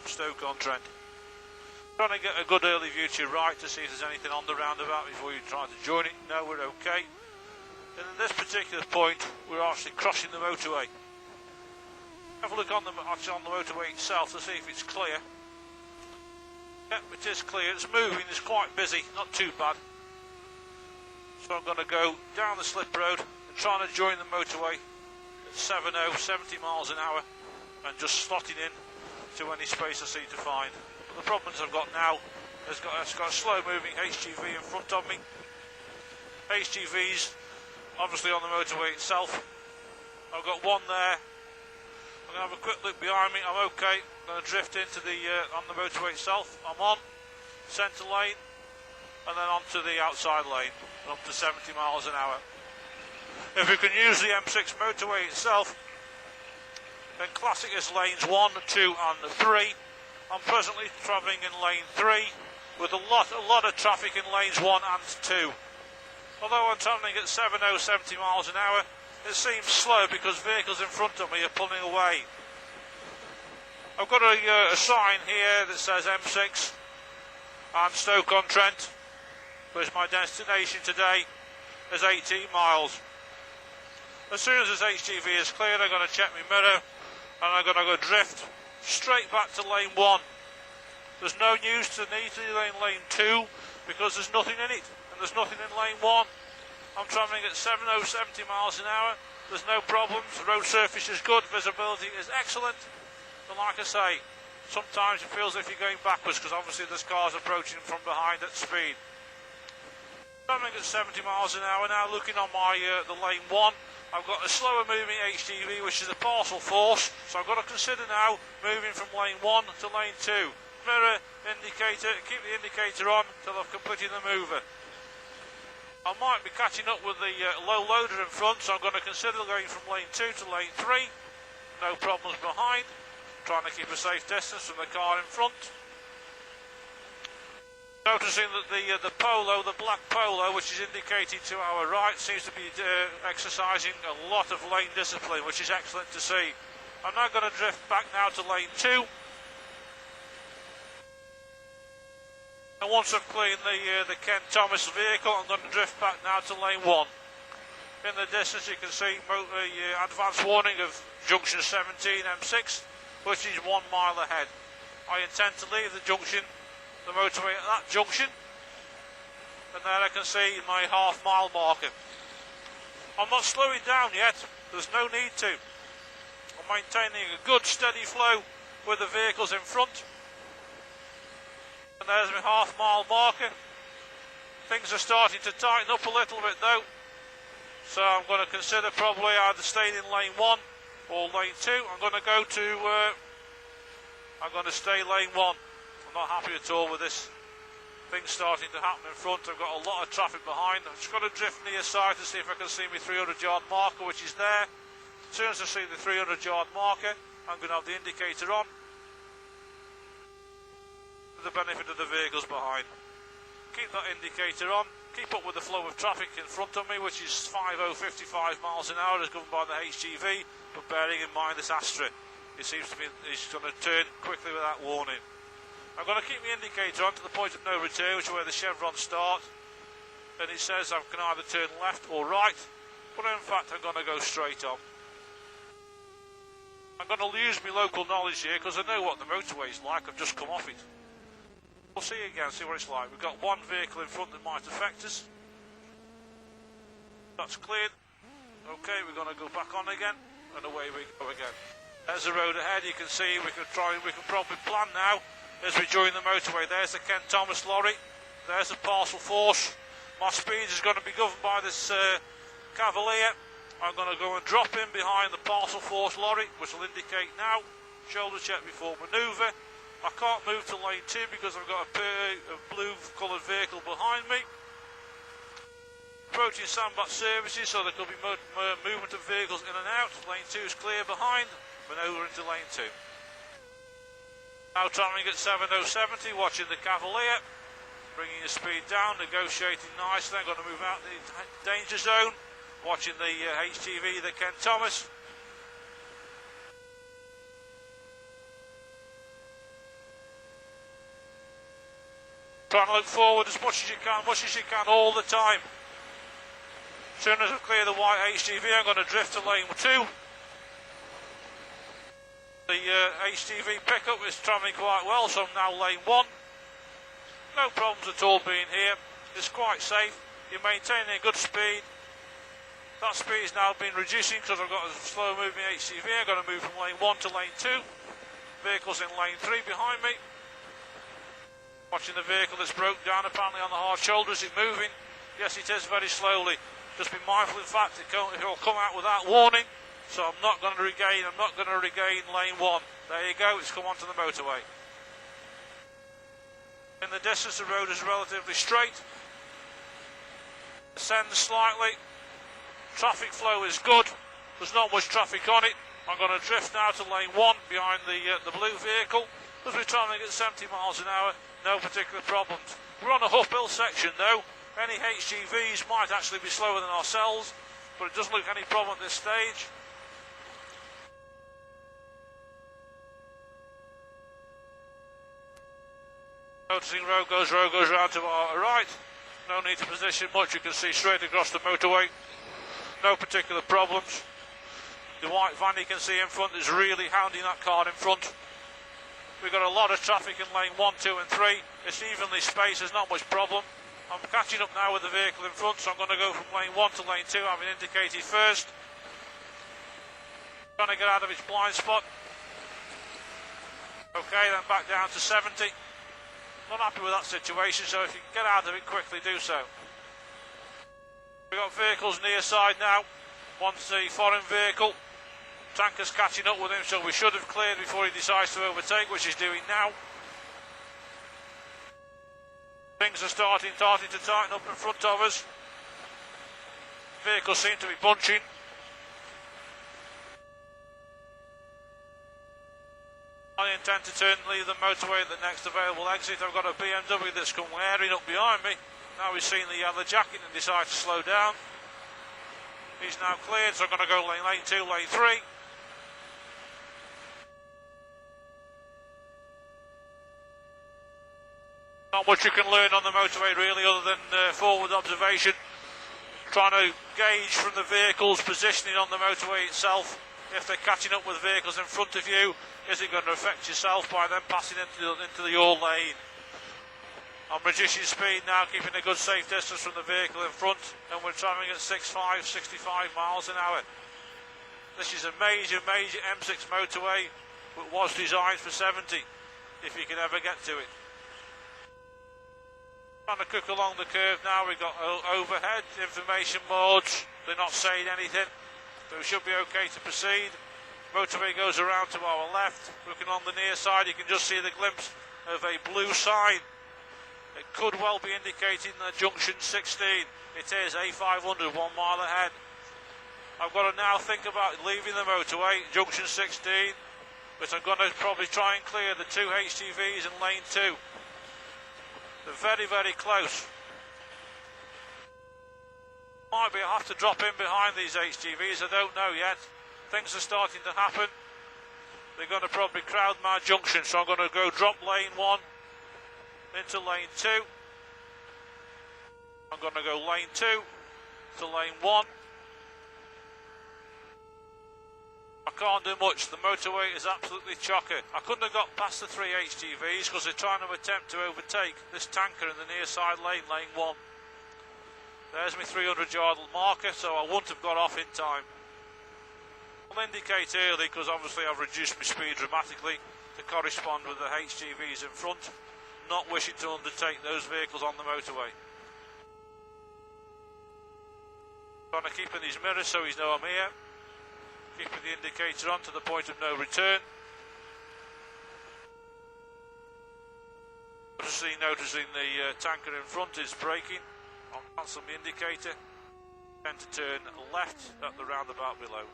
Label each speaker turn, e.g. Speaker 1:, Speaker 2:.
Speaker 1: Stoke-on-Trent. Trying to get a good early view to your right to see if there's anything on the roundabout before you try to join it. No, we're okay. And at this particular point, we're actually crossing the motorway. Have a look on the motorway itself to see if it's clear. Yep, it is clear. It's moving. It's quite busy. Not too bad. So I'm going to go down the slip road and trying to join the motorway at 70 miles an hour and just slotting in to any space I see to find. But the problems I've got now, it's got a slow moving HGV in front of me. HGVs obviously on the motorway itself. I've got one there. I'm going to have a quick look behind me. I'm okay. I'm going to drift into the on the motorway itself. I'm on centre lane and then onto the outside lane up to 70 miles an hour. If we can use the M6 Motorway itself, then classic is lanes 1, 2 and 3. I'm presently travelling in lane 3 with a lot of traffic in lanes 1 and 2. Although I'm travelling at 70 miles an hour, it seems slow because vehicles in front of me are pulling away. I've got a sign here that says M6 and Stoke-on-Trent, whereas my destination today is 18 miles. As soon as this HGV is cleared, I'm going to check my mirror and I'm going to go drift straight back to lane 1. There's no use to need to lane 2 because there's nothing in it, and there's nothing in lane 1. I'm travelling at 70 miles an hour. There's no problems. The road surface is good. Visibility is excellent. But like I say, sometimes it feels as if you're going backwards because obviously there's cars approaching from behind at speed. Travelling at 70 miles an hour now, looking on my the lane 1. I've got a slower moving HGV, which is a parcel force, so I've got to consider now moving from lane 1 to lane 2. Mirror, indicator, keep the indicator on until I've completed the mover. I might be catching up with the low loader in front, so I'm going to consider going from lane 2 to lane 3. No problems behind. Trying to keep a safe distance from the car in front. Noticing that the Polo, the black Polo, which is indicated to our right, seems to be exercising a lot of lane discipline, which is excellent to see. I'm now going to drift back now to lane 2. And once I've cleaned the Ken Thomas vehicle, I'm going to drift back now to lane 1. In the distance you can see advance warning of junction 17 M6, which is 1 mile ahead. I intend to leave the junction, the motorway at that junction, and there I can see my half-mile marker. I'm not slowing down yet, there's no need to. I'm maintaining a good steady flow with the vehicles in front. And there's my half-mile marker. Things are starting to tighten up a little bit though, so I'm going to consider probably either staying in lane 1 or lane 2. I'm going to go to I'm going to stay lane 1. I'm not happy at all with this thing starting to happen in front. I've got a lot of traffic behind. I'm just going to drift near side to see if I can see my 300-yard marker, which is there. As soon as I see the 300-yard marker, I'm going to have the indicator on, for the benefit of the vehicles behind. Keep that indicator on. Keep up with the flow of traffic in front of me, which is 55 miles an hour as governed by the HGV, but bearing in mind this Astra, it seems to be it's going to turn quickly without warning. I'm going to keep the indicator on to the point of no return, which is where the chevrons start, and it says I can either turn left or right, but in fact I'm going to go straight on. I'm going to use my local knowledge here because I know what the motorway is like. I've just come off it. We'll see again, see what it's like. We've got one vehicle in front that might affect us. That's cleared. Okay, we're going to go back on again, and away we go again. There's the road ahead. You can see we can probably plan now as we join the motorway. There's the Ken Thomas lorry. There's the parcel force. My speed is going to be governed by this Cavalier. I'm going to go and drop in behind the parcel force lorry, which will indicate now. Shoulder check before manoeuvre. I can't move to lane 2 because I've got a blue coloured vehicle behind me. Approaching Sandbach services, so there could be movement of vehicles in and out. Lane 2 is clear behind. Manoeuvre into lane 2. Now travelling at 70, watching the Cavalier. Bringing the speed down, negotiating nicely. I'm going to move out the danger zone. Watching the HGV, the Ken Thomas. Trying to look forward as much as you can all the time. As soon as I clear the white HGV, I'm going to drift to lane 2. The HGV pickup is travelling quite well, so I'm now lane 1. No problems at all being here. It's quite safe. You're maintaining a good speed. That speed is now been reducing because I've got a slow moving HGV. I'm going to move from lane 1 to lane 2. Vehicle's in lane 3 behind me. Watching the vehicle that's broke down apparently on the hard shoulder. Is it moving? Yes, it is, very slowly. Just be mindful, in fact, it will come out without warning. So I'm not going to regain lane 1. There you go, it's come onto the motorway. In the distance, the road is relatively straight. Ascends slightly. Traffic flow is good. There's not much traffic on it. I'm going to drift now to lane 1 behind the blue vehicle. As we're travelling at 70 miles an hour, no particular problems. We're on a uphill section though. Any HGVs might actually be slower than ourselves, but it doesn't look any problem at this stage. Noticing road goes round to our right. No need to position much, you can see straight across the motorway. No particular problems. The white van you can see in front is really hounding that car in front. We've got a lot of traffic in lane 1, 2 and 3. It's evenly spaced, there's not much problem. I'm catching up now with the vehicle in front, so I'm going to go from lane 1 to lane 2, having indicated first. Trying to get out of its blind spot. Okay, then back down to 70. Not happy with that situation, so if you can get out of it quickly, do so. We've got vehicles near side now. One's the foreign vehicle. Tanker's catching up with him, so we should have cleared before he decides to overtake, which he's doing now. Things are starting to tighten up in front of us. Vehicles seem to be bunching. I intend to leave the motorway at the next available exit. I've got a BMW that's come wearing up behind me. Now he's seen the yellow jacket and decides to slow down. He's now cleared, so I'm going to go lane 2, lane 3. Not much you can learn on the motorway really, other than forward observation. Trying to gauge from the vehicles positioning on the motorway itself. If they're catching up with vehicles in front of you, is it going to affect yourself by them passing into your lane? I'm reducing speed now, keeping a good safe distance from the vehicle in front, and we're travelling at 65 miles an hour. This is a major M6 motorway, but was designed for 70, if you can ever get to it. Trying to cook along the curve now. We've got overhead information boards. They're not saying anything, but we should be okay to proceed. Motorway goes around to our left. Looking on the near side, you can just see the glimpse of a blue sign. It could well be indicating the junction 16. It is A500, 1 mile ahead. I've got to now think about leaving the motorway, junction 16, but I'm going to probably try and clear the 2 HGVs in lane 2. They're very close. Might be I'll have to drop in behind these HGVs, I don't know yet. Things are starting to happen. They're going to probably crowd my junction, so I'm going to go drop lane 1 into lane 2. I'm going to go lane 2 to lane 1. I can't do much, the motorway is absolutely chocker. I couldn't have got past the 3 HGVs because they're trying to attempt to overtake this tanker in the near side lane, lane 1. There's my 300-yard marker, so I wouldn't have got off in time. I'll indicate early because obviously I've reduced my speed dramatically to correspond with the HGVs in front, not wishing to undertake those vehicles on the motorway. Trying to keep in his mirrors so he's know I'm here. Keeping the indicator on to the point of no return. Obviously noticing the tanker in front is braking. I'll cancel the indicator. Tend to turn left at the roundabout below.